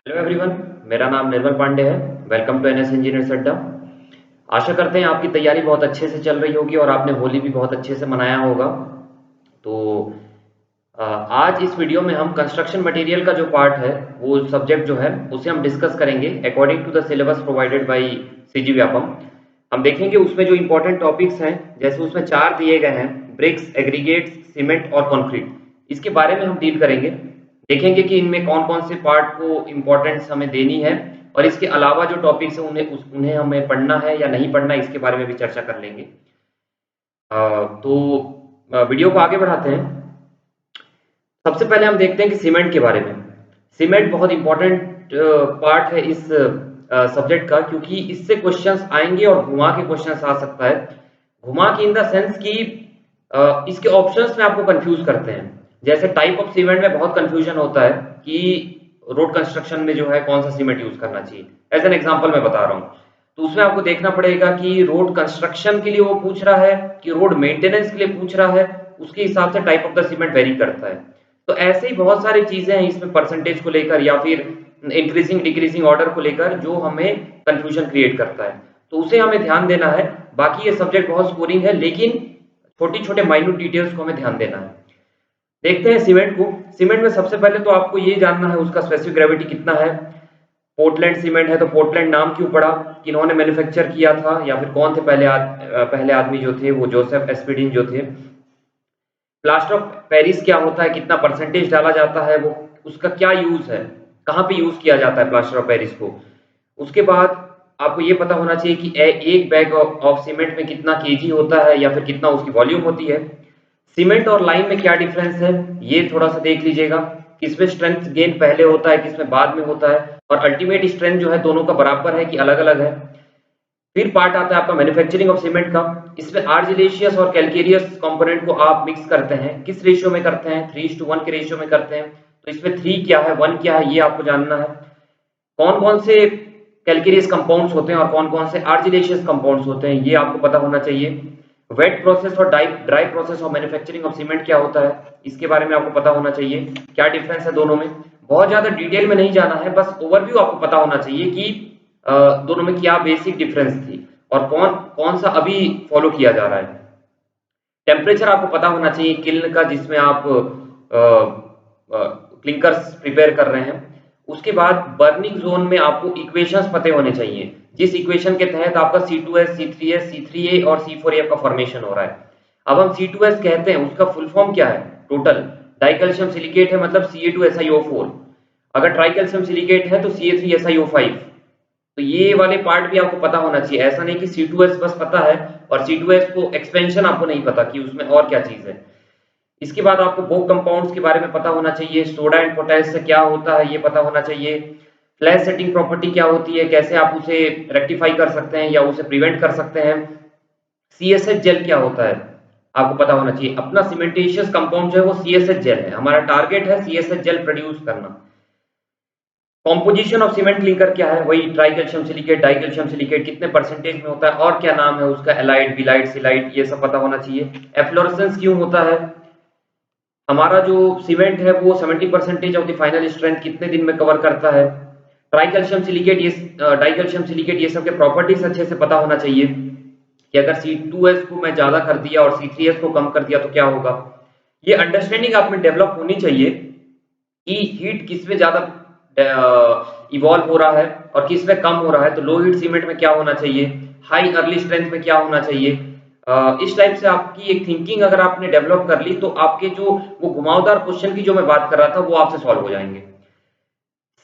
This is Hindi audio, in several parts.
हेलो एवरीवन, मेरा नाम निर्मल पांडे है। वेलकम टू एनएस इंजीनियर्स अड्डा। आशा करते हैं आपकी तैयारी बहुत अच्छे से चल रही होगी और आपने होली भी बहुत अच्छे से मनाया होगा। तो आज इस वीडियो में हम कंस्ट्रक्शन मटेरियल का जो पार्ट है, वो सब्जेक्ट जो है उसे हम डिस्कस करेंगे according to the syllabus provided by CG Vyapam. हम देखेंगे उसमें जो इंपॉर्टेंट टॉपिक्स हैं, जैसे उसमें 4 दिए गए हैं: ब्रिक्स, एग्रीगेट्स, सीमेंट और कंक्रीट। इसके बारे में हम डील करेंगे। देखेंगे कि इनमें कौन-कौन से पार्ट को इम्पोर्टेंस हमें देनी है और इसके अलावा जो टॉपिक्स हैं उन्हें हमें पढ़ना है या नहीं पढ़ना, इसके बारे में भी चर्चा कर लेंगे। तो वीडियो को आगे बढ़ाते हैं। सबसे पहले हम देखते हैं कि सीमेंट के बारे में। सीमेंट बहुत इंपॉर्टेंट पार्ट है इस सब्जेक्ट का, क्योंकि इससे क्वेश्चंस आएंगे और घुमा के क्वेश्चंस आ सकता है। घुमा के इन द सेंस कि इसके ऑप्शंस में आपको कंफ्यूज करते हैं। जैसे टाइप ऑफ सीमेंट में बहुत कंफ्यूजन होता है कि रोड कंस्ट्रक्शन में जो है कौन सा सीमेंट यूज करना चाहिए। एज एन एग्जांपल मैं बता रहा हूँ, तो उसमें आपको देखना पड़ेगा कि रोड कंस्ट्रक्शन के लिए वो पूछ रहा है कि रोड मेंटेनेंस के लिए पूछ रहा है। उसके हिसाब से type of the cement very करता है। तो ऐसे ही बहुत सारी चीजें हैं इसमें, परसेंटेज को लेकर या फिर इंक्रीजिंग डिक्रीजिंग ऑर्डर को लेकर, जो हमें कंफ्यूजन क्रिएट करता है। तो उसे हमें ध्यान देना है। बाकी ये सब्जेक्ट बहुत स्कोरिंग है, लेकिन छोटी छोटे माइन्यूट डिटेल्स को हमें ध्यान देना है। देखते हैं सीमेंट को। सीमेंट में सबसे पहले तो आपको ये जानना है उसका स्पेसिफिक ग्रेविटी कितना है। पोर्टलैंड सीमेंट है तो पोर्टलैंड नाम क्यों पड़ा, किन्होंने मैन्युफैक्चर किया था, या फिर कौन थे पहले आदमी जो थे, वो जोसेफ एस्पिडिन जो थे। प्लास्टर ऑफ पेरिस क्या होता है, कितना परसेंटेज डाला जाता है, वो उसका क्या यूज है, कहाँ पे यूज किया जाता है प्लास्टर ऑफ पेरिस को। उसके बाद आपको ये पता होना चाहिए कि एक बैग ऑफ सीमेंट में कितना केजी होता है या फिर कितना उसकी वॉल्यूम होती है। सीमेंट और लाइम में क्या डिफरेंस है, ये थोड़ा सा देख लीजिएगा। किसमें स्ट्रेंथ गेन पहले होता है, किसमें बाद में होता है, और अल्टीमेट स्ट्रेंथ जो है दोनों का बराबर है कि अलग अलग है। फिर पार्ट आता है आपका मैन्युफैक्चरिंग ऑफ सीमेंट का। इसमें आर्जिलेशियस और कैलकेरियस कंपोनेंट को आप मिक्स करते हैं। किस रेशियो में करते हैं? 3:1 के रेशियो में करते हैं। तो इसमें 3 क्या है, 1 क्या है, ये आपको जानना है। कौन कौन से कैलकेरियस कंपाउंड्स होते हैं और कौन कौन से आर्जिलेशियस कंपाउंड्स होते हैं, ये आपको पता होना चाहिए। वेट प्रोसेस और dry process of manufacturing of cement क्या होता है, इसके बारे में आपको पता होना चाहिए। क्या डिफरेंस है दोनों में। बहुत ज्यादा डिटेल में नहीं जाना है, बस ओवरव्यू आपको पता होना चाहिए कि दोनों में क्या बेसिक डिफरेंस थी और कौन कौन सा अभी फॉलो किया जा रहा है। टेम्परेचर आपको पता होना चाहिए किल्न का, जिसमें आप क्लिंकर्स प्रिपेयर कर रहे हैं। उसके बाद बर्निंग जोन में आपको इक्वेशंस पते होने चाहिए, जिस इक्वेशन के तहत आपका C2S, C3S, C3A और C4A का फॉर्मेशन हो रहा है। अब हम C2S कहते हैं, उसका फुल फॉर्म क्या है? टोटल डाइकैल्शियम सिलिकेट है, मतलब Ca2SiO4। अगर ट्राइकैल्शियम सिलिकेट है तो Ca3SiO5। तो ये वाले पार्ट भी आपको पता होना चाहिए। ऐसा नहीं कि C2S बस पता है और C2S को एक्सपेंशन आपको नहीं पता कि उसमें और क्या चीज है। इसके बाद आपको बोक कंपाउंड्स के बारे में पता होना चाहिए। सोडा एंड पोटेश से क्या होता है, ये पता होना चाहिए। फ्लैश सेटिंग प्रॉपर्टी क्या होती है, कैसे आप उसे रेक्टिफाई कर सकते हैं या उसे प्रिवेंट कर सकते हैं। CSH जेल क्या होता है, आपको पता होना चाहिए। अपना सीमेंटेशियस कंपाउंड जो है वो CSH जेल है, हमारा टारगेट है CSH जेल प्रोड्यूस करना। कॉम्पोजिशन ऑफ सीमेंट क्लिंकर क्या है, वही ट्राइकैल्शियम सिलिकेट, डाइकैल्शियम सिलिकेट कितने परसेंटेज में होता है और क्या नाम है उसका, एलाइड, बिलाइड, सिलाइड, ये सब पता होना चाहिए। एफ्लोरेसेंस क्यों होता है, हमारा जो सीमेंट है वो 70% ऑफ द फाइनल स्ट्रेंथ कितने दिन में कवर करता है। ट्राइकैल्शियम सिलिकेट, ये डाइकैल्शियम सिलिकेट, ये सब के प्रॉपर्टीज अच्छे से पता होना चाहिए कि अगर C2S को मैं ज्यादा कर दिया और C3S को कम कर दिया तो क्या होगा। ये अंडरस्टैंडिंग आप में डेवलप होनी चाहिए कि हीट किस में ज्यादा इवॉल्व हो रहा है और किस में कम हो रहा है। तो लो हीट सीमेंट में क्या होना चाहिए, हाई अर्ली स्ट्रेंथ में क्या होना चाहिए। इस टाइप से आपकी एक थिंकिंग अगर आपने डेवलप कर ली, तो आपके जो वो घुमावदार क्वेश्चन की जो मैं बात कर रहा था वो आपसे सॉल्व हो जाएंगे।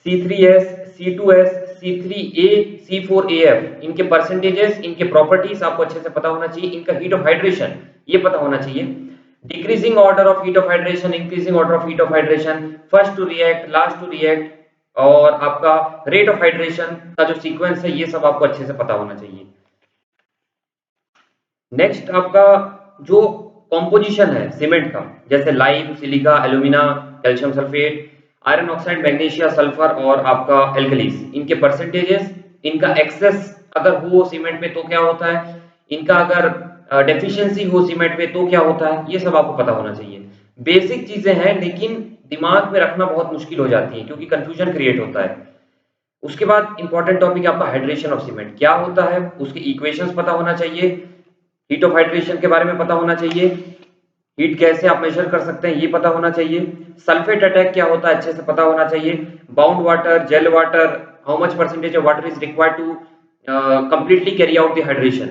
C3S, C2S, C3A, C4AF, इनके परसेंटेजेस, इनके प्रॉपर्टीज आपको अच्छे से पता होना चाहिए। इनका हीट ऑफ हाइड्रेशन ये पता होना चाहिए। Decreasing order of heat of hydration, increasing order of heat of hydration, first to react, last to react, और आपका रेट ऑफ हाइड्रेशन का जो सीक्वेंस है, ये सब आपको अच्छे से पता होना चाहिए। नेक्स्ट आपका जो कॉम्पोजिशन है सीमेंट का, जैसे lime, silica, alumina, calcium sulphate, iron oxide, magnesia, sulphur और आपका एल्कलीस, इनके परसेंटेजेस, इनका एक्सेस अगर हो सीमेंट में तो क्या होता है, इनका अगर डेफिशिएंसी हो सीमेंट में तो क्या होता है, ये सब आपको पता होना चाहिए। बेसिक चीजें हैं, लेकिन दिमाग में रखना बहुत मुश्किल हो जाती है क्योंकि कंफ्यूजन क्रिएट होता है। उसके बाद इंपॉर्टेंट टॉपिक आपका हाइड्रेशन ऑफ सीमेंट क्या होता है, उसके इक्वेशंस पता होना चाहिए, हीट ऑफ हाइड्रेशन के बारे में पता होना चाहिए, हीट कैसे आप मेजर कर सकते हैं ये पता होना चाहिए, सल्फेट अटैक क्या होता है अच्छे से पता होना चाहिए, bound water, gel water, how much percentage of water is required to completely carry out the hydration,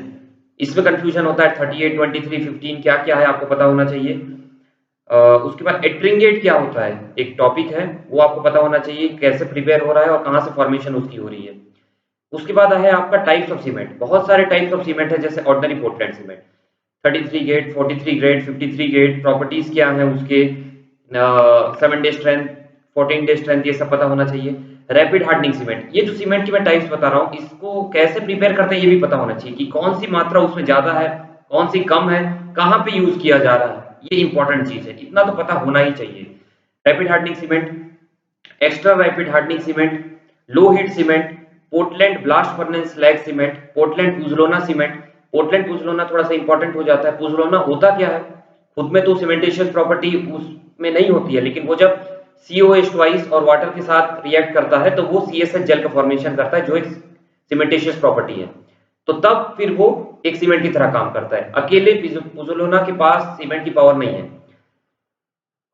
इसमें कंफ्यूजन होता है 38, 23, 15 क्या क्या है आपको पता होना चाहिए। उसके बाद एट्रिंगेट क्या होता है एक टॉपिक है, वो आपको पता होना चाहिए कैसे प्रिपेयर हो रहा है और कहाँ से फॉर्मेशन उसकी हो रही है। उसके बाद है आपका टाइप्स ऑफ सीमेंट, बहुत सारे टाइप्स ऑफ सीमेंट है जैसे ordinary Portland cement 33 grade, 43 grade, 53 grade, properties क्या है उसके, 7 डे स्ट्रेंथ, 14 डे स्ट्रेंथ, ये सब पता होना चाहिए। रैपिड हार्डनिंग सीमेंट, ये जो सीमेंट की मैं टाइप्स बता रहा हूँ इसको कैसे प्रिपेयर करते हैं ये भी पता होना चाहिए कि कौन सी मात्रा उसमें ज्यादा है, कौन सी कम है, कहाँ पे यूज किया जा रहा है, ये इंपॉर्टेंट चीज है, इतना तो पता होना ही चाहिए। Rapid hardening cement, extra rapid hardening cement, low heat cement, Portland blast furnace slag cement, Portland pozzolana cement. Portland pozzolana थोड़ा सा इंपॉर्टेंट हो जाता है, पुजलोना होता क्या है, खुद में तो सीमेंटेशियस प्रॉपर्टी उसमें नहीं होती है, लेकिन वो जब COH ट्वाइस और वाटर के साथ रिएक्ट करता है तो वो CSH जेल का फॉर्मेशन करता है जो एक सीमेंटेशियस प्रॉपर्टी है, तो तब फिर वो एक सीमेंट की तरह काम करता है, अकेले पुजलोना के पास सीमेंट की पावर नहीं है।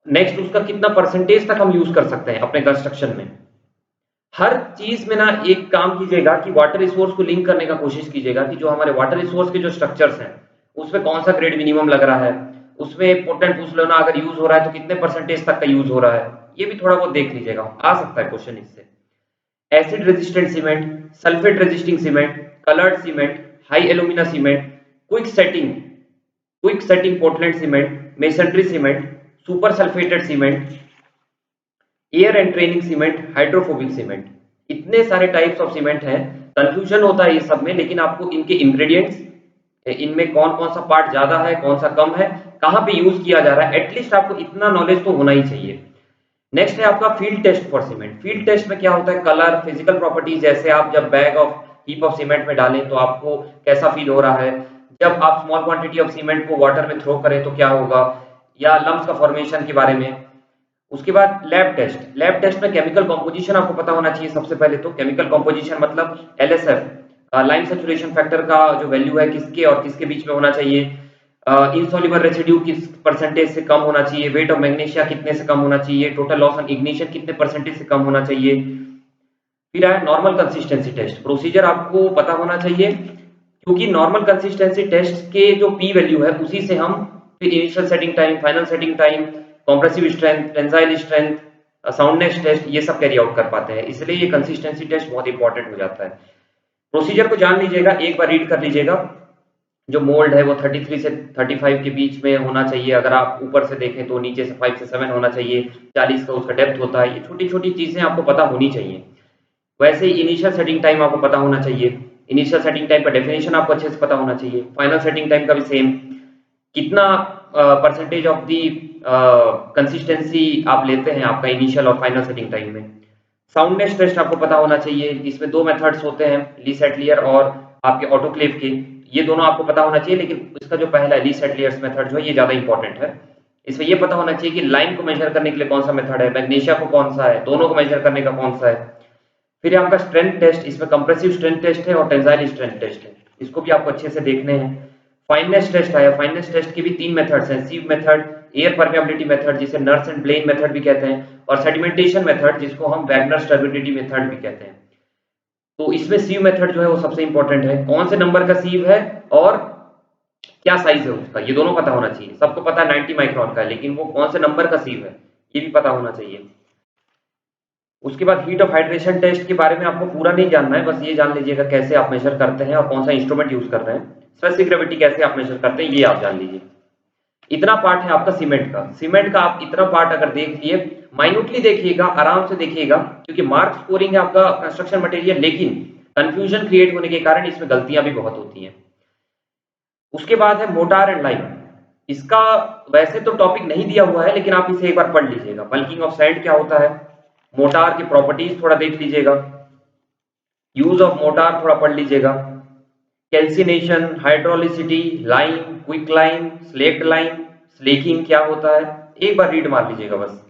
नेक्स्ट उसका कितना परसेंटेज तक हम यूज कर सकते हैं अपने कंस्ट्रक्शन में, हर चीज में ना एक काम कीजिएगा कि वाटर रिसोर्स को लिंक करने का कोशिश कीजिएगा कि जो हमारे वाटर रिसोर्स के जो स्ट्रक्चर्स हैं उसमें कौन सा ग्रेड मिनिमम लग रहा है, उसमें पोर्टलैंड पुजलोना अगर यूज हो रहा है तो कितने परसेंटेज तक का यूज हो रहा है, ये भी थोड़ा बहुत देख लीजिएगा, आ सकता है क्वेश्चन इससे। Acid resistant cement, sulphate resisting cement, coloured cement, high alumina cement, quick setting Portland cement, masonry cement, super sulphated cement, air entraining cement, hydrophobic cement, इतने सारे टाइप्स ऑफ सीमेंट हैं, कंफ्यूजन होता है ये सब में, लेकिन आपको इनके इंग्रेडिएंट्स, इनमें कौन कौन सा पार्ट ज्यादा है कौन सा कम है, कहाँ पे यूज किया जा रहा है, एटलीस्ट आपको इतना नॉलेज तो होना ही चाहिए। नेक्स्ट है आपका field test for cement. Field test में क्या होता है, कलर, फिजिकल प्रॉपर्टीज, जैसे आप जब bag of heap of cement में डालें तो आपको कैसा फील हो रहा है, जब आप स्मॉल क्वांटिटी ऑफ सीमेंट को वाटर में थ्रो करें तो क्या होगा, या लम्स का फॉर्मेशन के बारे में। उसके बाद लैब टेस्ट, लैब टेस्ट में केमिकल कॉम्पोजिशन आपको पता होना चाहिए सबसे पहले, तो केमिकल कॉम्पोजिशन मतलब LSF लाइम सैचुरेशन फैक्टर का जो वैल्यू है किसके और किसके बीच में होना चाहिए, इनसॉल्युबल रेसिड्यू किस परसेंटेज से कम होना चाहिए, वेट ऑफ मैग्नीशिया कितने से कम होना चाहिए, टोटल लॉस ऑन इग्निशन कितने परसेंटेज से कम होना चाहिए। फिर है नॉर्मल कंसिस्टेंसी टेस्ट, प्रोसीजर आपको पता होना चाहिए क्योंकि नॉर्मल कंसिस्टेंसी टेस्ट के जो P वैल्यू है उसी से हम फिर initial setting time, final setting time, compressive strength, tensile strength, soundness test ये सब कैरी आउट कर पाते हैं, इसलिए ये कंसिस्टेंसी टेस्ट बहुत इंपॉर्टेंट हो जाता है। प्रोसीजर को जान लीजिएगा, एक बार रीड कर लीजिएगा। जो मोल्ड है वो 33 से 35 के बीच में होना चाहिए, अगर आप ऊपर से देखें तो नीचे से 5 से 7 होना चाहिए, 40 का उसका डेप्थ होता है, ये छोटी छोटी चीजें आपको पता होनी चाहिए। वैसे ही इनिशियल सेटिंग टाइम आपको पता होना चाहिए, इनिशियल सेटिंग टाइम का डेफिनेशन आपको अच्छे से पता होना चाहिए, फाइनल सेटिंग टाइम का भी सेम, कितना परसेंटेज ऑफ दी कंसिस्टेंसी आप लेते हैं आपका इनिशियल और फाइनल सेटिंग टाइम में। साउंडनेस टेस्ट आपको पता होना चाहिए, इसमें दो मेथड्स होते हैं, ली सेटलियर और आपके ऑटोक्लेव के, ये दोनों आपको पता होना चाहिए, लेकिन इसका जो पहला ली सेटलियर्स मेथड जो है ये ज्यादा इंपॉर्टेंट है। इसमें ये पता होना चाहिए कि लाइम को मेजर करने के लिए कौन सा मेथड है, मैग्नीशिया को कौन सा है, दोनों को मेजर करने का कौन सा है। फिर आपका स्ट्रेंथ टेस्ट, इसमें कंप्रेसिव स्ट्रेंथ टेस्ट है और टेंसाइल स्ट्रेंथ टेस्ट है, इसको भी आपको अच्छे से देखने हैं। फाइननेस टेस्ट आया, फाइननेस टेस्ट के भी 3 मेथड्स हैं, सीव मेथड, एयर परमेबिलिटी मेथड जिसे नर्स एंड ब्लेन मेथड भी कहते हैं, और सेडिमेंटेशन मेथड जिसको हम वैगनर्स टर्बिडिटी मेथड भी कहते हैं। तो इसमें सीव मेथड जो है वो सबसे इंपॉर्टेंट है, कौन से नंबर का सीव है और क्या साइज है उसका, ये दोनों पता होना चाहिए। सबको पता है 90 माइक्रोन का है, लेकिन वो कौन से नंबर का सीव है ये भी पता होना चाहिए। उसके बाद हीट ऑफ हाइड्रेशन टेस्ट के बारे में आपको पूरा नहीं जानना है, बस ये जान लीजिएगा कैसे आप मेजर करते हैं और कौन सा इंस्ट्रूमेंट यूज कर रहे हैं, स्पेसिफिक ग्रेविटी कैसे आप मेजर करते हैं ये आप जान लीजिए। इतना पार्ट है आपका सीमेंट का, सीमेंट का आप इतना पार्ट अगर देख लिए, माइन्यूटली देखिएगा, आराम से देखिएगा, क्योंकि मार्क स्कोरिंग है आपका कंस्ट्रक्शन मटेरियल, लेकिन कंफ्यूजन क्रिएट होने के कारण इसमें गलतियां भी बहुत होती हैं। उसके बाद है मोटार एंड लाइम, इसका वैसे तो टॉपिक नहीं दिया हुआ है, लेकिन आप इसे एक बार पढ़ लीजिएगा। बल्किंग ऑफ सैंड क्या होता है, मोटार की प्रॉपर्टीज थोड़ा देख लीजिएगा, यूज ऑफ मोटार थोड़ा पढ़ लीजिएगा, calcination, hydraulicity, lime, quicklime, slaked lime, slaking क्या होता है, एक बार रीड मार लीजिएगा बस।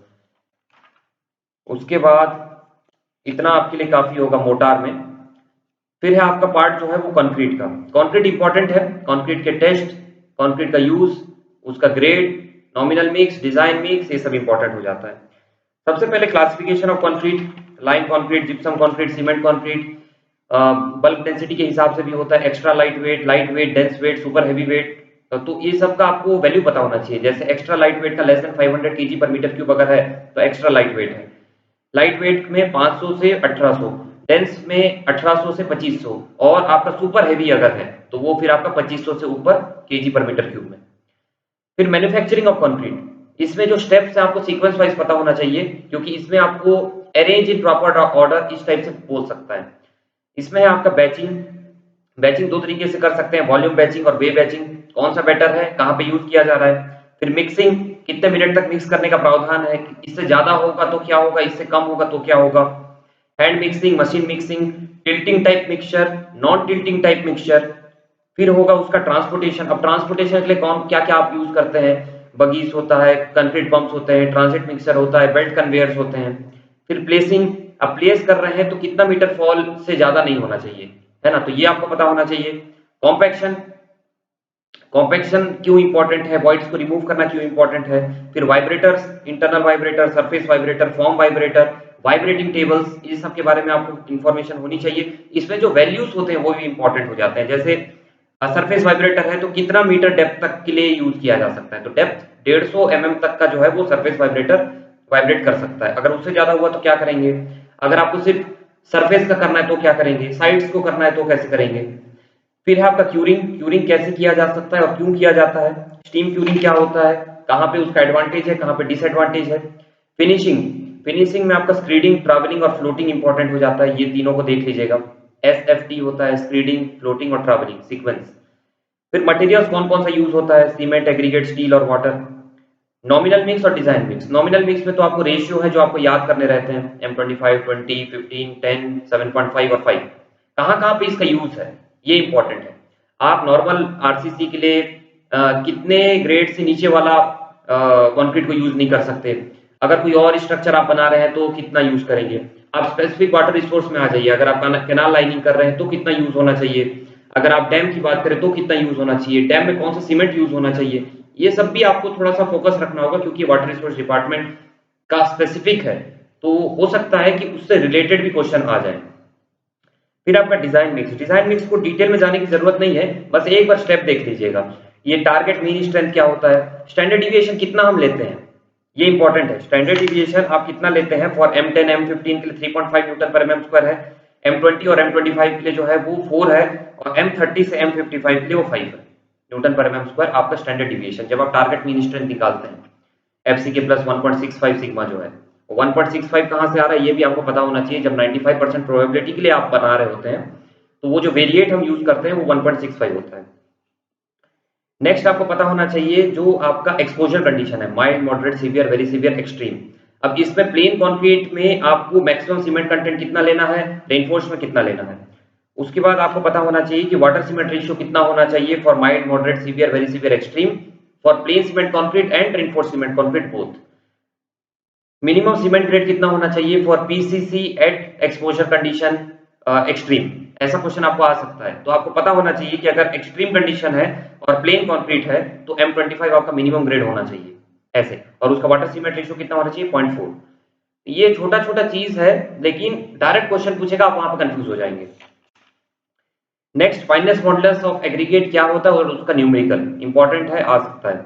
उसके बाद इतना आपके लिए काफी होगा मोटार में। फिर है आपका पार्ट जो है वो कंक्रीट का। कंक्रीट इंपॉर्टेंट है, कंक्रीट के टेस्ट, कंक्रीट का यूज, उसका grade, nominal mix, design mix, ये सब इंपॉर्टेंट हो जाता है। सबसे पहले classification of concrete, lime concrete, gypsum concrete, cement concrete, bulk density के हिसाब से भी होता है, extra light weight, dense weight, super heavy weight. तो ये सब का आपको वैल्यू पता होना चाहिए। जैसे एक्स्ट्रा लाइट वेट का लेस देन 500 केजी पर मीटर क्यूब अगर है तो एक्स्ट्रा लाइट वेट है। लाइट वेट में 500 से 1800, डेंस में 1800 से 2500, और आपका सुपर हैवी अगर है तो वो फिर आपका 2500 से ऊपर केजी पर मीटर क्यूब में। फिर मैन्युफैक्चरिंग ऑफ कंक्रीट, इसमें जो स्टेप्स है आपको सीक्वेंस वाइज पता होना चाहिए, क्योंकि इसमें आपको अरेंज इन प्रॉपर ऑर्डर इस टाइप से बोल सकता है। इसमें है आपका बैचिंग। बैचिंग दो तरीके से कर सकते हैं, वॉल्यूम बैचिंग और वे बैचिंग। कौन सा बेटर है, कहाँ पे यूज किया जा रहा है। फिर मिक्सिंग, कितने मिनट तक मिक्स करने का प्रावधान है, इससे ज्यादा होगा तो क्या होगा, इससे कम होगा तो क्या होगा। Hand mixing, machine mixing, tilting type mixture, non tilting type mixture. फिर होगा उसका ट्रांसपोर्टेशन। अब ट्रांसपोर्टेशन के लिए कौन क्या क्या आप यूज करते हैं, बगीज होता है, कंक्रीट पंप्स होते हैं, ट्रांजिट मिक्सर होता है, बेल्ट कन्वेयर्स होते हैं। फिर प्लेसिंग, अब प्लेस कर रहे हैं तो कितना मीटर फॉल से ज्यादा नहीं होना चाहिए, है ना, तो ये आपको पता होना चाहिए। कॉम्पैक्शन, कॉम्पैक्शन क्यों इंपॉर्टेंट है, वॉइड्स को रिमूव करना क्यों इंपॉर्टेंट है। फिर vibrators, internal vibrator, surface vibrator, form vibrator, vibrating tables, ये सब के बारे में आपको इन्फॉर्मेशन होनी चाहिए। इसमें जो वैल्यूज होते हैं वो भी इंपॉर्टेंट हो जाते हैं। जैसे सरफेस वाइब्रेटर है तो कितना मीटर डेप्थ तक के लिए यूज किया जा सकता है, तो डेप्थ 150 mm तक का जो है वो सरफेस वाइब्रेटर वाइब्रेट कर सकता है। अगर उससे ज्यादा हुआ तो क्या करेंगे, अगर आपको सिर्फ सरफेस का करना है तो क्या करेंगे, साइड्स को करना है तो कैसे करेंगे। फिर है आपका क्यूरिंग, क्यूरिंग कैसे किया जा सकता है और क्यों किया जाता है। स्टीम क्यूरिंग क्या होता है, कहाँ पे उसका एडवांटेज है, कहाँ पे डिसएडवांटेज है। फिनिशिंग, फिनिशिंग में आपका स्क्रीडिंग, ट्रैवलिंग और फ्लोटिंग इंपॉर्टेंट हो जाता है, ये तीनों को देख लीजिएगा। SFT होता है, स्क्रीडिंग, फ्लोटिंग और ट्रैवलिंग सीक्वेंस। फिर मटेरियल्स कौन कौन सा यूज होता है, सीमेंट, एग्रीगेट, स्टील और वाटर। नॉमिनल मिक्स और डिजाइन मिक्स। नॉमिनल मिक्स में तो आपको रेशियो है जो आपको याद करने रहते हैं, M25, 20, 15, 10, 7.5 और 5। कहाँ कहाँ पे इसका यूज है ये इंपॉर्टेंट है। आप नॉर्मल आरसीसी के लिए कितने ग्रेड से नीचे वाला कंक्रीट को यूज नहीं कर सकते। अगर कोई और स्ट्रक्चर आप बना रहे हैं तो कितना यूज करेंगे। आप स्पेसिफिक वाटर रिसोर्स में आ जाइए, अगर आप कैनाल लाइनिंग कर रहे हैं तो कितना यूज होना चाहिए। अगर आप डैम की बात करें तो कितना यूज होना चाहिए, डैम में कौन सा सीमेंट यूज होना चाहिए। ये सब भी आपको थोड़ा सा फोकस रखना होगा, क्योंकि वाटर रिसोर्स डिपार्टमेंट का स्पेसिफिक है, तो हो सकता है कि उससे रिलेटेड भी क्वेश्चन आ जाए। फिर आपका डिजाइन मिक्स, डिजाइन मिक्स को डिटेल में जाने की जरूरत नहीं है, बस एक बार स्टेप देख लीजिएगा। ये टारगेट मीन स्ट्रेंथ क्या होता है, स्टैंडर्ड डिविएशन कितना हम लेते हैं, ये इंपॉर्टेंट है। स्टैंडर्ड डिविएशन आप कितना लेते हैं, फॉर M10 M15 के लिए 3.5 न्यूटन पर mm स्क्वायर है, M20 और M25 के लिए जो है वो 4 है, और M30 से M55 के लिए वो 5 है न्यूटन पर mm स्क्वायर आपका स्टैंडर्ड डिविएशन जब आप टारगेट मीन स्ट्रेंथ निकालते हैं। FCK प्लस 1.65 सिग्मा जो है, 1.65 कहाँ से आ रहा है ये भी आपको पता होना चाहिए। जब 95% प्रोबेबिलिटी के लिए आप बना रहे होते हैं तो वो जो वेरिएट हम यूज करते हैं वो 1.65 होता है। नेक्स्ट आपको पता होना चाहिए जो आपका एक्सपोजर कंडीशन है, mild, moderate, severe, very severe, extreme. अब इसमें प्लेन कंक्रीट में आपको मैक्सिमम सीमेंट कंटेंट कितना लेना है, रेनफोर्स में कितना लेना है। उसके बाद आपको पता होना चाहिए कि वाटर सीमेंट रेशियो कितना होना चाहिए for mild, moderate, severe, very severe, extreme, for plain cement concrete and reinforced cement concrete both. Minimum cement grade कितना होना चाहिए for PCC at exposure condition extreme. ऐसा क्वेश्चन आपको आ सकता है, तो आपको पता होना चाहिए कि अगर एक्सट्रीम कंडीशन है और प्लेन कंक्रीट है तो M25 आपका मिनिमम ग्रेड होना चाहिए ऐसे, और उसका वाटर सीमेंट रेशियो कितना होना चाहिए 0.4। ये छोटा छोटा चीज है, लेकिन डायरेक्ट क्वेश्चन पूछेगा आप वहां पर कंफ्यूज हो जाएंगे। Next, finest modulus of aggregate क्या होता है और उसका न्यूमेरिकल इंपॉर्टेंट है, आ सकता है।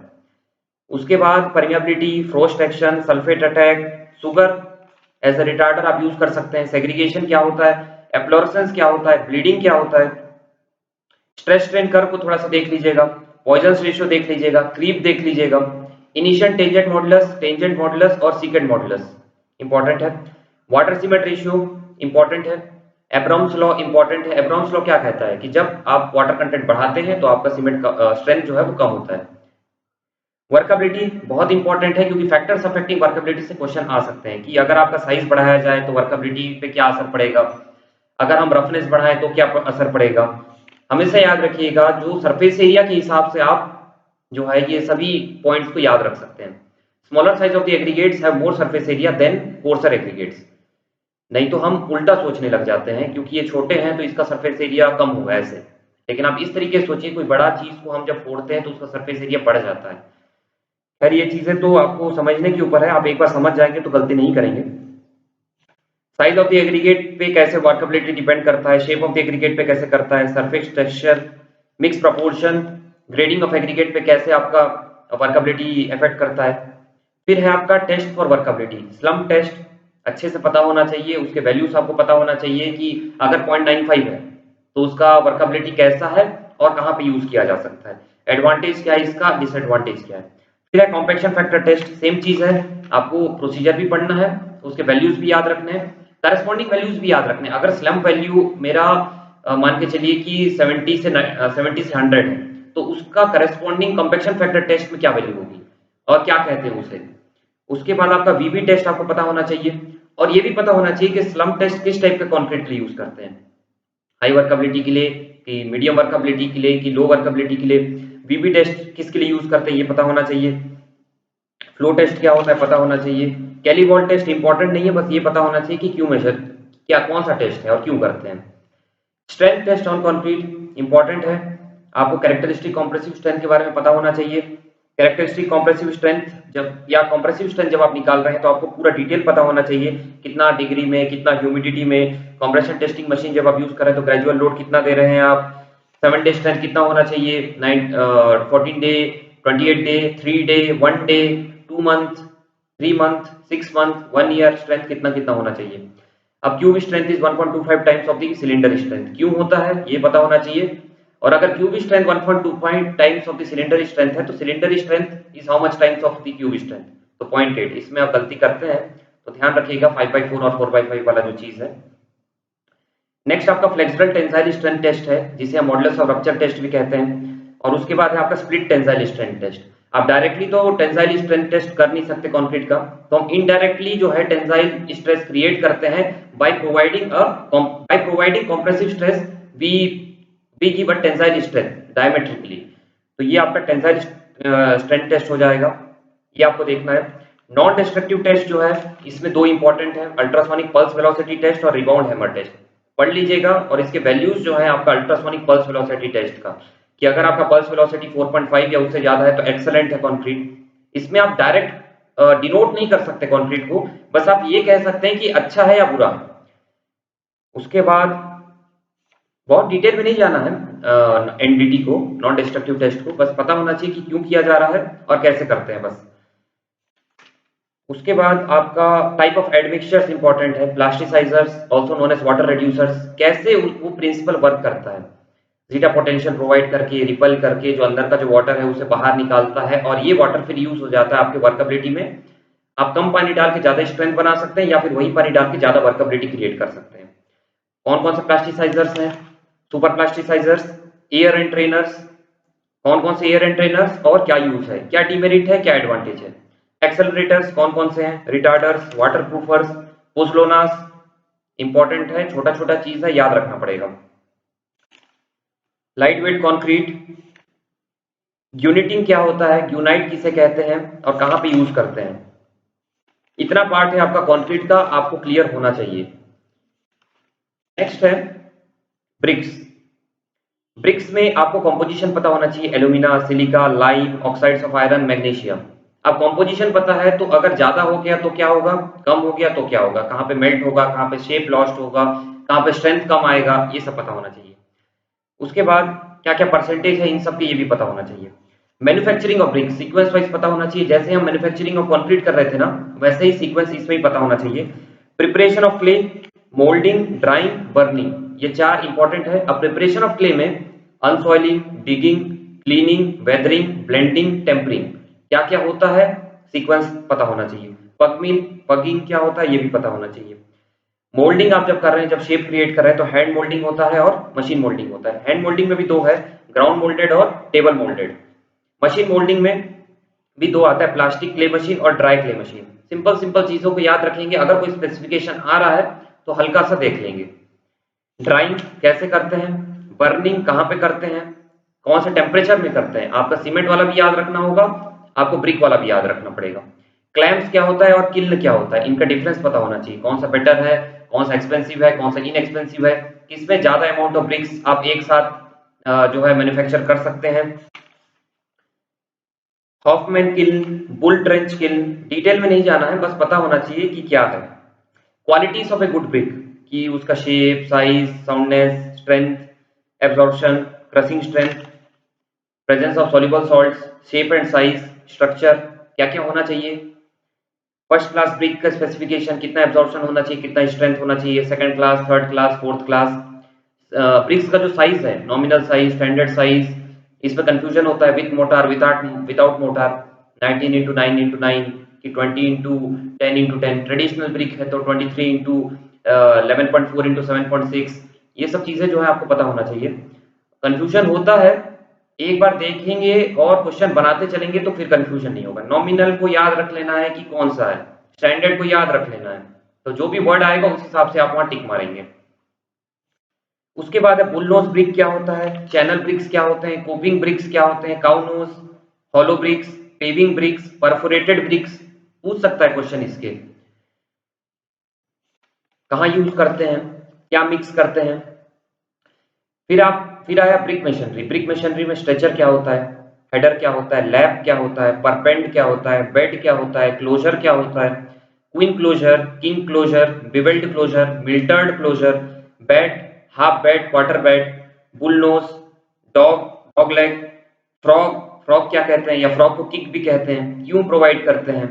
उसके बाद permeability, frost action, sulphate attack, sugar as a retarder आप यूज कर सकते हैं। सेग्रीगेशन क्या होता है, एफ्लोरेसेंस क्या होता है, ब्लीडिंग क्या होता है। स्ट्रेस स्ट्रेन कर्व को थोड़ा सा देख लीजिएगा, पॉइजन रेशियो देख लीजिएगा, क्रीप देख लीजिएगा, इनिशियल टेंजेंट मॉडुलस और सीकेंट मॉडुलस इंपॉर्टेंट है। वाटर सीमेंट रेशियो इंपॉर्टेंट है। एब्राम्स लॉ इंपॉर्टेंट है। एब्राम्स लॉ क्या कहता है कि जब आप वाटर कंटेंट बढ़ाते हैं तो आपका सीमेंट का स्ट्रेंथ जो है वो कम होता है। वर्कबिलिटी बहुत इंपॉर्टेंट है, क्योंकि फैक्टर्स अफेक्टिंग वर्कबिलिटी से क्वेश्चन आ सकते हैं कि अगर आपका साइज बढ़ाया जाए तो वर्कबिलिटी पे क्या असर पड़ेगा, अगर हम रफनेस बढ़ाएं तो क्या असर पड़ेगा। हमेशा याद रखिएगा जो सरफेस एरिया के हिसाब से आप जो है ये सभी पॉइंट्स को याद रख सकते हैं। Smaller size of the aggregates have more surface area than coarser aggregates. नहीं तो हम उल्टा सोचने लग जाते हैं, क्योंकि ये छोटे हैं तो इसका सरफेस एरिया कम होगा ऐसे। लेकिन आप इस तरीके से सोचिए, कोई बड़ा चीज को हम जब फोड़ते हैं तो उसका सरफेस एरिया बढ़ जाता है। खैर ये चीजें तो आपको समझने के ऊपर है, आप एक बार समझ जाएंगे तो गलती नहीं करेंगे। साइज ऑफ द एग्रीगेट पे कैसे वर्कबिलिटी डिपेंड करता है, शेप ऑफ द एग्रीगेट पे कैसे करता है, surface texture, mix proportion, grading of aggregate पे कैसे आपका वर्कबिलिटी इफेक्ट करता है। फिर है आपका test for workability, slump test अच्छे से पता होना चाहिए, उसके वैल्यूज आपको पता होना चाहिए कि अगर 0.95 है तो उसका वर्कबिलिटी कैसा है और कहाँ पे यूज किया जा सकता है, एडवांटेज क्या है इसका, डिसएडवांटेज क्या है। फिर है कॉम्पैक्शन फैक्टर टेस्ट, सेम चीज है, आपको प्रोसीजर भी पढ़ना है, उसके वैल्यूज भी याद रखने हैं, करस्पॉन्डिंग वैल्यूज भी याद रखने हैं। अगर स्लम्प वैल्यू मेरा मान के चलिए कि 70 से 100 है, तो उसका करस्पॉन्डिंग कॉम्पैक्शन फैक्टर टेस्ट में क्या वैल्यू होगी और क्या कहते हैं उसे। उसके बाद आपका वीबी टेस्ट आपको पता होना चाहिए, और ये भी पता होना चाहिए कि स्लम्प टेस्ट किस टाइप के कॉन्क्रीट के लिए यूज करते हैं, हाई वर्कबिलिटी के लिए कि मीडियम वर्कबिलिटी के लिए कि लो वर्कबिलिटी के लिए। वीबी टेस्ट किसके लिए यूज करते हैं ये पता होना चाहिए। फ्लो टेस्ट क्या होता है पता होना चाहिए। कैलीवॉल टेस्ट इंपॉर्टेंट नहीं है, बस ये पता होना चाहिए कि क्यों मेजर, क्या कौन सा टेस्ट है और क्यों करते हैं। Strength test on concrete important है, आपको कैरेक्टरिस्टिक कॉम्प्रेसिव स्ट्रेंथ के बारे में पता होना चाहिए। कैरेक्टरिस्टिक कॉम्प्रेसिव स्ट्रेंथ जब या कॉम्प्रेसिव स्ट्रेंथ जब आप निकाल रहे हैं तो आपको पूरा डिटेल पता होना चाहिए, कितना डिग्री में, कितना ह्यूमिडिटी में। कंप्रेशन टेस्टिंग मशीन जब आप यूज कर रहे हैं तो ग्रेजुअल लोड कितना दे रहे हैं आप, 7 डे स्ट्रेंथ कितना होना चाहिए, 14 day, 28 day, 3 day, 1 day, 2 month, 3 month, 6 month, 1 year strength कितना कितना होना चाहिए। अब cube strength is 1.25 times of the cylinder strength, क्यों होता है ये पता होना चाहिए। और अगर cube strength 1.25 times of the cylinder strength है तो cylinder strength is how much times of the cube strength, तो 0.8। इसमें आप गलती करते हैं तो ध्यान रखिएगा 5/4 और 4/5 वाला जो चीज है। नेक्स्ट आपका फ्लेक्सिबल टेंसाइल स्ट्रेंथ टेस्ट है, जिसे हम मॉडुलस ऑफ रप्चर टेस्ट भी कहते हैं। और उसके बाद है आपका स्प्लिट टेंसाइल स्ट्रेंथ टेस्ट। आप डायरेक्टली तो टेंसाइल स्ट्रेंथ टेस्ट कर नहीं सकते कंक्रीट का, तो हम इनडायरेक्टली जो है टेंसाइल स्ट्रेस क्रिएट करते हैं by providing compressive stress we give a tensile strength diametrically. तो ये आपका टेंसाइल स्ट्रेंथ टेस्ट हो जाएगा, ये आपको देखना है। नॉन डिस्ट्रक्टिव टेस्ट जो है इसमें दो इंपॉर्टेंट है, अल्ट्रासोनिक पल्स वेलोसिटी टेस्ट और रिबाउंड हैमर टेस्ट। पढ़ लीजिएगा, और इसके वैल्यूज जो है आपका अल्ट्रासोनिक पल्स वेलोसिटी टेस्ट का, कि अगर आपका पल्स वेलोसिटी 4.5 या उससे ज्यादा है तो एक्सेलेंट है कंक्रीट। इसमें आप डायरेक्ट डिनोट नहीं कर सकते कंक्रीट को, बस आप ये कह सकते हैं कि अच्छा है या बुरा। उसके बाद बहुत डिटेल में नहीं जाना है एनडीटी को, नॉन डिस्ट्रक्टिव टेस्ट को, बस पता होना चाहिए कि क्यों किया जा रहा है और कैसे करते हैं बस। उसके बाद आपका टाइप ऑफ एडमिक्सचर्स इंपॉर्टेंट है, plasticizers also known as water reducers, कैसे वो प्रिंसिपल वर्क करता है, जीटा पोटेंशियल प्रोवाइड करके, रिपल करके जो अंदर का जो वाटर है उसे बाहर निकालता है, और ये वाटर फिर यूज हो जाता है आपके वर्कबिलिटी में। आप कम पानी डाल के ज्यादा स्ट्रेंथ बना सकते हैं या फिर वही पानी डाल के ज्यादा वर्कबिलिटी क्रिएट कर सकते हैं। कौन कौन से प्लास्टिसाइजर्स हैं, सुपर प्लास्टिसाइजर्स, एयर एंट्रेनर्स, कौन कौन से एयर एंट्रेनर्स और क्या यूज है, क्या डिमेरिट है, क्या एडवांटेज है। एक्सेलरेटर्स कौन कौन से हैं, रिटार्डर्स, वाटरप्रूफर्स, पोजलोनास, इंपॉर्टेंट है, छोटा छोटा चीज है, याद रखना पड़ेगा। लाइट वेट कॉन्क्रीट, यूनिटिंग क्या होता है, यूनाइट किसे कहते हैं और कहां पे यूज करते हैं, इतना पार्ट है आपका कंक्रीट का, आपको क्लियर होना चाहिए। नेक्स्ट है ब्रिक्स। ब्रिक्स में आपको कंपोजिशन पता होना चाहिए, alumina, silica, lime, oxides of iron, magnesium. अब कंपोजिशन पता है तो अगर ज्यादा हो गया तो क्या होगा, कम हो गया तो क्या होगा, कहां पे मेल्ट होगा, कहां पे शेप लॉस्ट होगा, कहां पे स्ट्रेंथ कम आएगा, ये सब पता होना चाहिए। उसके बाद क्या क्या परसेंटेज है इन सब के, ये भी पता होना चाहिए। Manufacturing of BRICS sequence wise पता होना चाहिए, जैसे हम मैन्युफैक्चरिंग ऑफ कंक्रीट कर रहे थे ना, वैसे ही सीक्वेंस इसमें ही पता होना चाहिए। Preparation of clay, moulding, drying, burning, ये चार इंपॉर्टेंट है। अब प्रिपरेशन ऑफ क्ले में unsoiling, digging, cleaning, weathering, blending, tempering, क्या क्या होता है सीक्वेंस पता होना चाहिए। पगिंग क्या होता है ये भी पता होना चाहिए। मोल्डिंग आप जब कर रहे हैं, जब शेप क्रिएट कर रहे हैं तो हैंड मोल्डिंग होता है और मशीन मोल्डिंग होता है। हैंड मोल्डिंग में भी दो है, ग्राउंड मोल्डेड और टेबल मोल्डेड। मशीन मोल्डिंग में भी दो आता है, प्लास्टिक क्ले मशीन और dry clay machine. Simple simple चीजों को याद रखेंगे, अगर कोई स्पेसिफिकेशन आ रहा है तो हल्का सा देख लेंगे। ड्राइंग कैसे करते हैं, बर्निंग कहाँ पे करते हैं, कौन से टेम्परेचर में करते हैं, आपका सीमेंट वाला भी याद रखना होगा, आपको ब्रिक वाला भी याद रखना पड़ेगा। क्लैम्प्स क्या होता है और किल्न क्या होता है, इनका डिफरेंस पता होना चाहिए, कौन सा बेटर है, कौन सा एक्सपेंसिव है, कौन सा इनएक्सपेंसिव है, किसमें ज्यादा अमाउंट ऑफ ब्रिक्स आप एक साथ जो है मैन्युफैक्चर कर सकते हैं। Hoffmann kiln, bull trench kiln, detail में नहीं जाना है, बस पता होना चाहिए कि क्या है। Qualities of a good brick, कि उसका shape, size, soundness, strength, absorption, crushing strength, presence of soluble salts, shape and size, structure, क्या क्या होना चाहिए। फर्स्ट क्लास ब्रिक का स्पेसिफिकेशन, कितना एब्जॉर्प्शन होना चाहिए, कितना स्ट्रेंथ होना चाहिए, second class, third class, fourth class. Bricks का जो साइज है, नॉमिनल साइज, स्टैंडर्ड साइज, इसमें कंफ्यूजन होता है with mortar, without mortar, 19 into 9 into 9 कि 20 इंटू 10 इंटू 10। ट्रेडिशनल ब्रिक है तो 23 इंटू 11.4 इंटू 7.6। ये सब चीजें जो है आपको पता होना चाहिए। कंफ्यूजन होता है, एक बार देखेंगे और क्वेश्चन बनाते चलेंगे तो फिर कंफ्यूजन नहीं होगा। नॉमिनल को याद रख लेना है कि कौन सा है, स्टैंडर्ड को याद रख लेना है, तो जो भी वर्ड आएगा उस हिसाब से आप वहां टिक मारेंगे। उसके बाद है बुलनोज ब्रिक क्या होता है, चैनल ब्रिक्स क्या होते हैं, कोपिंग ब्रिक्स क्या होते हैं, cownose, hollow bricks, paving bricks, perforated bricks, पूछ सकता है क्वेश्चन इसके। कहाँ यूज करते हैं, क्या मिक्स करते हैं। फिर आया ब्रिक मशीनरी। ब्रिक मशीनरी में स्ट्रेचर क्या होता है, हेडर क्या होता है, लैप क्या होता है, परपेंड क्या होता है, बेड क्या होता है, क्लोजर क्या होता है, queen closer, king closer, bevelled closer, mitred closer, bed, half bed, quarter bed, bullnose, dog, dog leg, frog, frog क्या कहते हैं या फ्रॉग को किक भी कहते हैं, क्यों प्रोवाइड करते हैं,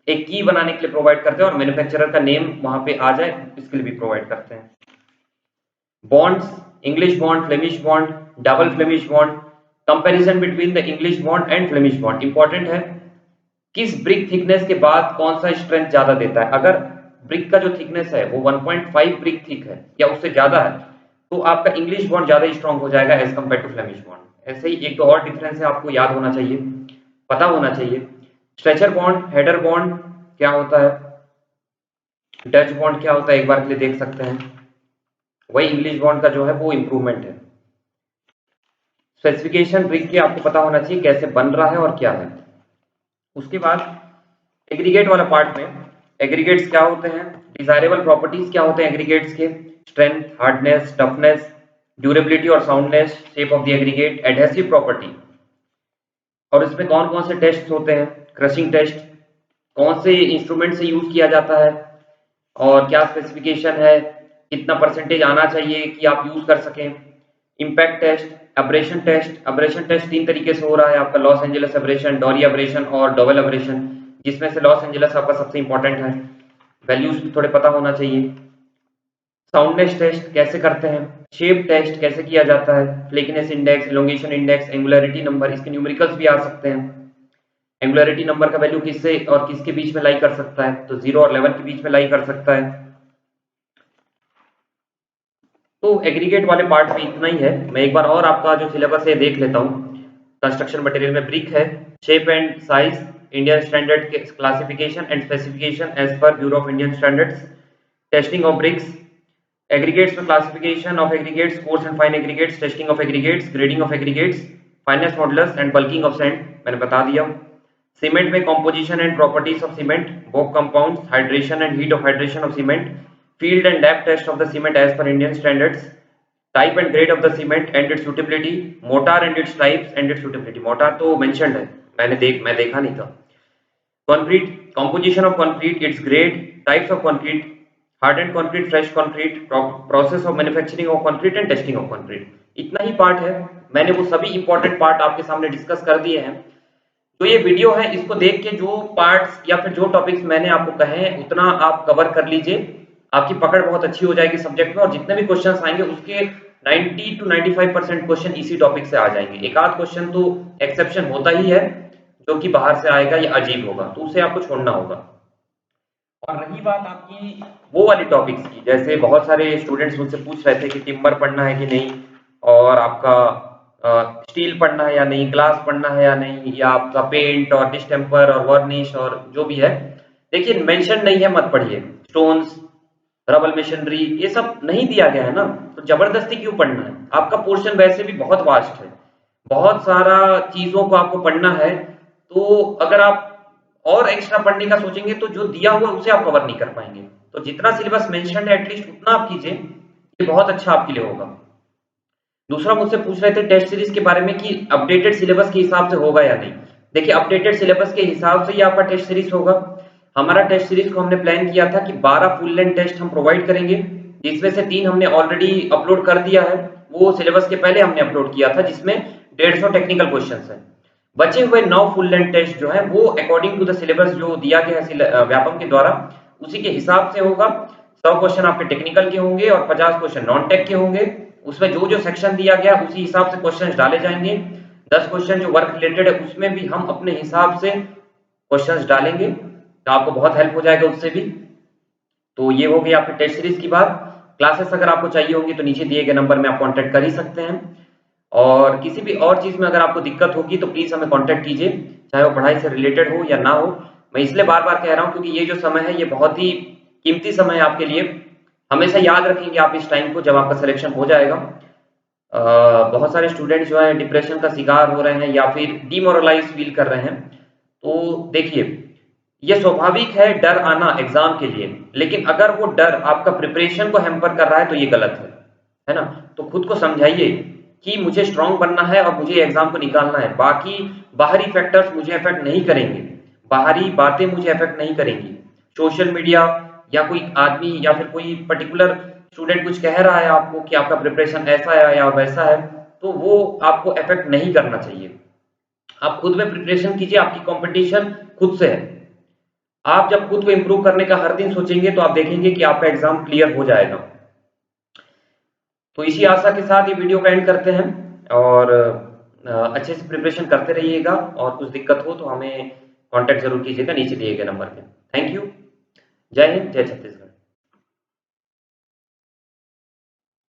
एक की बनाने के लिए प्रोवाइड करते हैं और मैन्युफैक्चरर का नेम वहां पे आ जाए इसके लिए भी प्रोवाइड करते हैं। Bonds, English bond, Flemish bond, double Flemish bond, comparison between the English bond and Flemish bond important है। किस ब्रिक थिकनेस के बाद कौन सा स्ट्रेंथ ज्यादा देता है। अगर ब्रिक का जो थिकनेस है वो 1.5 ब्रिक थिक है या उससे ज्यादा है तो आपका इंग्लिश बॉन्ड ज्यादा स्ट्रांग हो जाएगा as compare to Flemish bond. ऐसे ही एक दो और डिफरेंस है, आपको याद होना चाहिए, पता होना चाहिए। स्ट्रेचर बॉन्ड, हेडर बॉन्ड क्या होता है, डच बॉन्ड क्या होता है, एक बार के लिए देख सकते हैं। वही इंग्लिश बॉन्ड का जो है वो इंप्रूवमेंट है। स्पेसिफिकेशन ब्रिक के आपको पता होना चाहिए कैसे बन रहा है और क्या है। उसके बाद एग्रीगेट वाला पार्ट में, एग्रीगेट्स क्या होते हैं, डिजायरेबल प्रॉपर्टीज क्या होते हैं एग्रीगेट्स के, स्ट्रेंथ, हार्डनेस, टफनेस, ड्यूरेबिलिटी और soundness, shape of the aggregate, adhesive property, और इसमें कौन कौन से टेस्ट होते हैं, क्रशिंग टेस्ट, कौन से इंस्ट्रूमेंट से यूज किया जाता है और क्या स्पेसिफिकेशन है, कितना परसेंटेज आना चाहिए कि आप यूज कर सकें। Impact test, abrasion test. Abrasion test तीन तरीके से हो रहा है आपका, Los Angeles abrasion, Dorry abrasion और डबल अब्रेशन, जिसमें से लॉस एंजेलस आपका सबसे इंपॉर्टेंट है, वैल्यूज भी थोड़े पता होना चाहिए। साउंडनेस टेस्ट कैसे करते हैं, शेप टेस्ट कैसे किया जाता है, flakiness index, elongation index, angularity number, इसके न्यूमेरिकल्स भी आ सकते हैं। एंगुलरिटी नंबर का वैल्यू किससे और किसके बीच में लाई कर सकता है, तो 0 और 11 के बीच में लाई कर सकता है। तो एग्रीगेट वाले पार्ट में इतना ही है। मैं एक बार और आपका जो सिलेबस है देख लेता हूँ। कंस्ट्रक्शन मटेरियल में ब्रिक है, shape and size, Indian standard के classification and specification as per bureau of Indian standards, testing of bricks, aggregates में classification of aggregates, coarse and fine aggregates, testing of aggregates, grading of aggregates, fineness modulus and bulking of sand मैंने बता दिया। सीमेंट में composition and properties of cement, Bogue compounds, hydration and heat of hydration of cement, field and lab test of the cement as per Indian standards, type and grade of the cement and its suitability, mortar and its types and its suitability। mortar तो mentioned है, मैं देखा नहीं था। concrete, composition of concrete, its grade, types of concrete, hardened concrete, fresh concrete, process of manufacturing of concrete and testing of concrete। इतना ही पार्ट है, मैंने वो सभी इंपॉर्टेंट पार्ट आपके सामने डिस्कस कर दिए हैं। तो ये वीडियो है, इसको देख के जो पार्ट्स या फिर जो टॉपिक्स मैंने आपको कहे हैं उतना आप कवर कर लीजिए, आपकी पकड़ बहुत अच्छी हो जाएगी सब्जेक्ट में, और जितने भी क्वेश्चंस आएंगे उसके 90 to 95% क्वेश्चन इसी टॉपिक से आ जाएंगे। एक आध क्वेश्चन तो एक्सेप्शन होता ही है जो कि बाहर से आएगा या अजीब होगा, तो उसे आपको छोड़ना होगा। और रही बात आपकी वो वाली टॉपिक्स की, जैसे बहुत सारे स्टूडेंट्स मुझसे पूछ रहे थे कि टिम्बर पढ़ना है कि नहीं, और आपका स्टील पढ़ना है या नहीं, ग्लास पढ़ना है या नहीं, या आपका पेंट और डिस्टेम्पर और वर्निश और जो भी है। देखिए मेंशन नहीं है, मत पढ़िए। स्टोन्स, रबल मशीनरी, ये सब नहीं दिया गया है ना, तो जबरदस्ती क्यों पढ़ना है। आपका पोर्शन वैसे भी बहुत वास्ट है, बहुत सारा चीजों को आपको पढ़ना है। तो अगर आप और एक्स्ट्रा पढ़ने का सोचेंगे तो जो दिया हुआ उसे आप कवर नहीं कर पाएंगे। तो जितना सिलेबस मेंशन्ड है एटलीस्ट उतना आप कीजिए, ये बहुत अच्छा आपके लिए होगा। दूसरा मुझसे पूछ रहे थे टेस्ट सीरीज के बारे में कि अपडेटेड सिलेबस के हिसाब से होगा या नहीं। देखिए अपडेटेड सिलेबस के हिसाब से ही आपका टेस्ट सीरीज होगा। हमारा टेस्ट सीरीज को हमने प्लान किया था कि 12 फुल लेंथ टेस्ट हम प्रोवाइड करेंगे, जिसमें से 3 हमने ऑलरेडी अपलोड कर दिया है, वो सिलेबस के पहले हमने अपलोड किया था, जिसमें 150 टेक्निकल क्वेश्चंस हैं। बचे हुए 9 फुल लेंथ टेस्ट जो है वो अकॉर्डिंग टू द सिलेबस जो दिया गया है व्यापम के द्वारा, उसी के हिसाब से होगा। 100 क्वेश्चन आपके टेक्निकल के होंगे और 50 क्वेश्चन नॉन टेक के होंगे। उसमें जो जो सेक्शन दिया गया उसी हिसाब से क्वेश्चंस डाले जाएंगे। 10 क्वेश्चन जो वर्क रिलेटेड है उसमें भी हम अपने हिसाब से क्वेश्चंस डालेंगे, तो आपको बहुत हेल्प हो जाएगा उससे भी। तो ये हो गई आपकी टेस्ट सीरीज की बात। क्लासेस अगर आपको चाहिए होंगी तो नीचे दिए गए नंबर में आप कॉन्टैक्ट कर ही सकते हैं, और किसी भी और चीज में अगर आपको दिक्कत होगी तो प्लीज हमें कॉन्टैक्ट कीजिए, चाहे वो पढ़ाई से रिलेटेड हो या ना हो। मैं इसलिए बार बार कह रहा हूँ क्योंकि ये जो समय है ये बहुत ही कीमती समय है आपके लिए। हमेशा याद रखेंगे आप इस टाइम को जब आपका सिलेक्शन हो जाएगा। बहुत सारे स्टूडेंट जो है डिप्रेशन का शिकार हो रहे हैं या फिर डिमोरलाइज फील कर रहे हैं। तो देखिए ये स्वाभाविक है डर आना एग्जाम के लिए, लेकिन अगर वो डर आपका प्रिपरेशन को हैम्पर कर रहा है तो ये गलत है ना। तो खुद को समझाइए कि मुझे स्ट्रांग बनना है और मुझे एग्जाम को निकालना है, बाकी बाहरी फैक्टर्स मुझे अफेक्ट नहीं करेंगे, बाहरी बातें मुझे अफेक्ट नहीं करेंगी। सोशल मीडिया या कोई आदमी या फिर कोई पर्टिकुलर स्टूडेंट कुछ कह रहा है आपको कि आपका प्रिपरेशन ऐसा है या वैसा है, तो वो आपको अफेक्ट नहीं करना चाहिए। आप खुद में प्रिपरेशन कीजिए, आपकी कंपटीशन खुद से है। आप जब खुद को इंप्रूव करने का हर दिन सोचेंगे तो आप देखेंगे कि आपका एग्जाम क्लियर हो जाएगा। तो इसी आशा के साथ ये वीडियो का एंड करते हैं, और अच्छे से प्रिपरेशन करते रहिएगा, और कुछ दिक्कत हो तो हमें कांटेक्ट जरूर कीजिएगा नीचे दिए गए नंबर पे। Thank you. जय हिंद, जय छत्तीसगढ़।